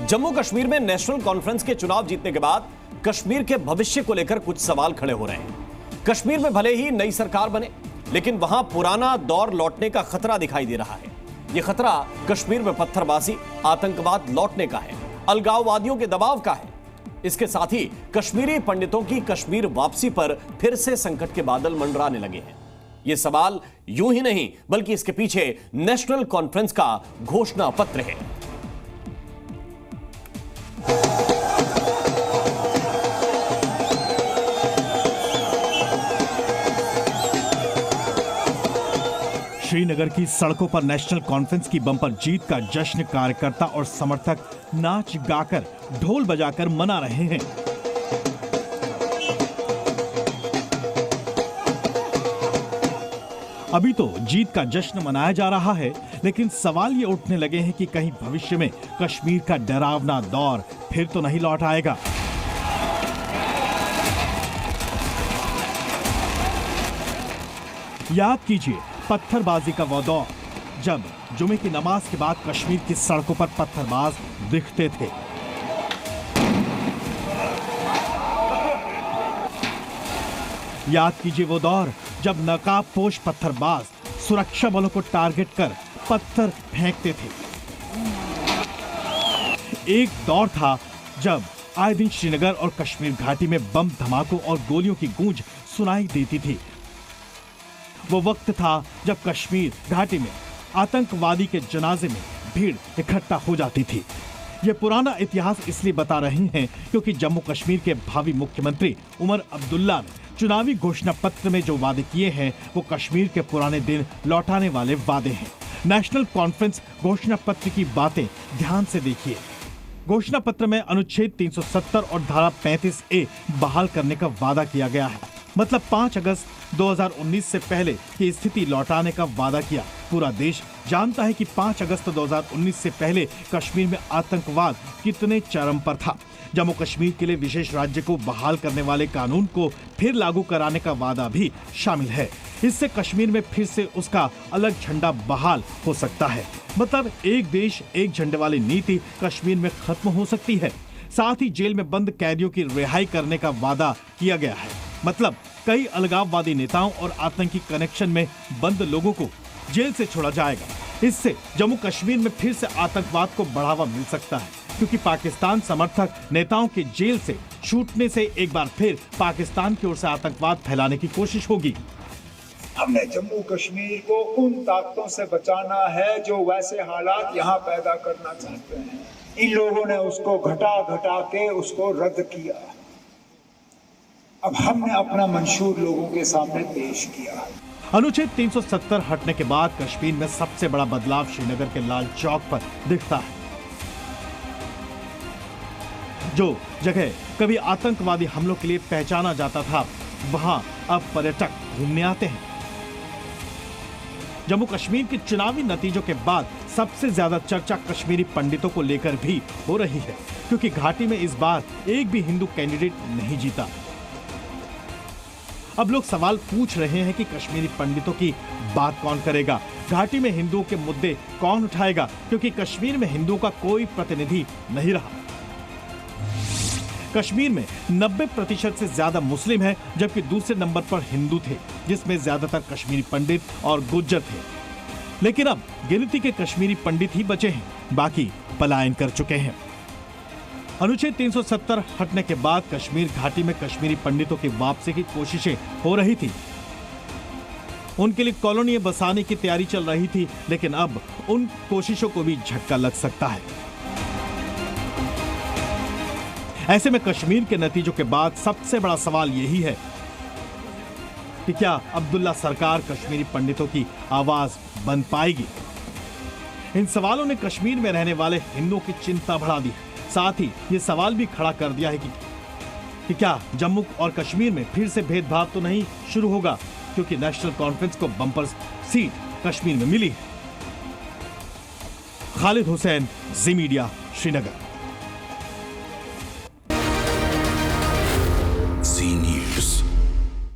जम्मू कश्मीर में national conference के चुनाव जीतने के बाद कश्मीर के भविष्य को लेकर कुछ सवाल खड़े हो रहे हैं। कश्मीर में भले ही नई सरकार बने, लेकिन वहां पुराना दौर लौटने का खतरा दिखाई दे रहा है। यह खतरा कश्मीर में पत्थरबाजी, आतंकवाद लौटने का है, अलगाववादियों के दबाव का है। इसके साथ ही कश्मीरी पंडितों की कश्मीर वापसी पर फिर से संकट के बादल मंडराने लगे हैं। यह सवाल यूं ही नहीं, बल्कि इसके पीछे नेशनल कॉन्फ्रेंस का घोषणा पत्र है। श्रीनगर की सड़कों पर नेशनल कॉन्फ्रेंस की बम्पर जीत का जश्न कार्यकर्ता और समर्थक नाच गाकर, ढोल बजाकर मना रहे हैं। अभी तो जीत का जश्न मनाया जा रहा है, लेकिन सवाल ये उठने लगे हैं कि कहीं भविष्य में कश्मीर का डरावना दौर फिर तो नहीं लौट आएगा। याद कीजिए पत्थरबाजी का वो दौर, जब जुमे की नमाज के बाद कश्मीर की सड़कों पर पत्थरबाज दिखते थे। याद कीजिए वो दौर जब नकाबपोश पत्थरबाज सुरक्षा बलों को टारगेट कर पत्थर फेंकते थे। एक दौर था जब आए दिन श्रीनगर और कश्मीर घाटी में बम धमाकों और गोलियों की गूंज सुनाई देती थी। वो वक्त था जब कश्मीर घाटी में आतंकवादी के जनाजे में भीड़ इकट्ठा हो जाती थी। ये पुराना इतिहास इसलिए बता रही हैं क्योंकि जम्मू कश्मीर के भावी मुख्यमंत्री उमर अब्दुल्ला ने चुनावी घोषणा पत्र में जो वादे किए हैं वो कश्मीर के पुराने दिन लौटाने वाले वादे हैं। नेशनल कॉन्फ्रेंस घोषणा पत्र की बातें ध्यान से देखिए। घोषणा पत्र में अनुच्छेद 370 और धारा 35A बहाल करने का वादा किया गया है। मतलब 5 अगस्त 2019 से पहले की स्थिति लौटाने का वादा किया। पूरा देश जानता है कि 5 अगस्त 2019 से पहले कश्मीर में आतंकवाद कितने चरम पर था। जम्मू कश्मीर के लिए विशेष राज्य को बहाल करने वाले कानून को फिर लागू कराने का वादा भी शामिल है। इससे कश्मीर में फिर से उसका अलग झंडा बहाल हो सकता है। मतलब एक देश एक झंडे वाली नीति कश्मीर में खत्म हो सकती है। साथ ही जेल में बंद कैदियों की रिहाई करने का वादा किया गया है। मतलब कई अलगाववादी नेताओं और आतंकी कनेक्शन में बंद लोगों को जेल से छोड़ा जाएगा। इससे जम्मू कश्मीर में फिर से आतंकवाद को बढ़ावा मिल सकता है, क्योंकि पाकिस्तान समर्थक नेताओं के जेल से छूटने से एक बार फिर पाकिस्तान की ओर से आतंकवाद फैलाने की कोशिश होगी। हमने जम्मू कश्मीर को उन ताकतों से बचाना है जो वैसे हालात यहाँ पैदा करना चाहते हैं। इन लोगों ने उसको घटा घटा के उसको रद्द किया। अब हमने अपना मंशूर लोगों के सामने पेश किया। अनुच्छेद 370 हटने के बाद कश्मीर में सबसे बड़ा बदलाव श्रीनगर के लाल चौक पर दिखता है। जो जगह कभी आतंकवादी हमलों के लिए पहचाना जाता था, वहां अब पर्यटक घूमने आते हैं। जम्मू कश्मीर के चुनावी नतीजों के बाद सबसे ज्यादा चर्चा कश्मीरी पंडितों को लेकर भी हो रही है, क्योंकि घाटी में इस बार एक भी हिंदू कैंडिडेट नहीं जीता। अब लोग सवाल पूछ रहे हैं कि कश्मीरी पंडितों की बात कौन करेगा, घाटी में हिंदुओं के मुद्दे कौन उठाएगा, क्योंकि कश्मीर में हिंदुओं का कोई प्रतिनिधि नहीं रहा। कश्मीर में 90% से ज्यादा मुस्लिम है, जबकि दूसरे नंबर पर हिंदू थे, जिसमें ज्यादातर कश्मीरी पंडित और गुज्जर थे। लेकिन अब गिनती के कश्मीरी पंडित ही बचे हैं, बाकी पलायन कर चुके हैं। अनुच्छेद 370 हटने के बाद कश्मीर घाटी में कश्मीरी पंडितों की वापसी की कोशिशें हो रही थी। उनके लिए कॉलोनी बसाने की तैयारी चल रही थी, लेकिन अब उन कोशिशों को भी झटका लग सकता है। ऐसे में कश्मीर के नतीजों के बाद सबसे बड़ा सवाल यही है कि क्या अब्दुल्ला सरकार कश्मीरी पंडितों की आवाज बन पाएगी। इन सवालों ने कश्मीर में रहने वाले हिंदुओं की चिंता बढ़ा दी। साथ ही ये सवाल भी खड़ा कर दिया है कि क्या जम्मू और कश्मीर में फिर से भेदभाव तो नहीं शुरू होगा, क्योंकि नेशनल कॉन्फ्रेंस को बम्पर सीट कश्मीर में मिली है। खालिद हुसैन, जी मीडिया, श्रीनगर।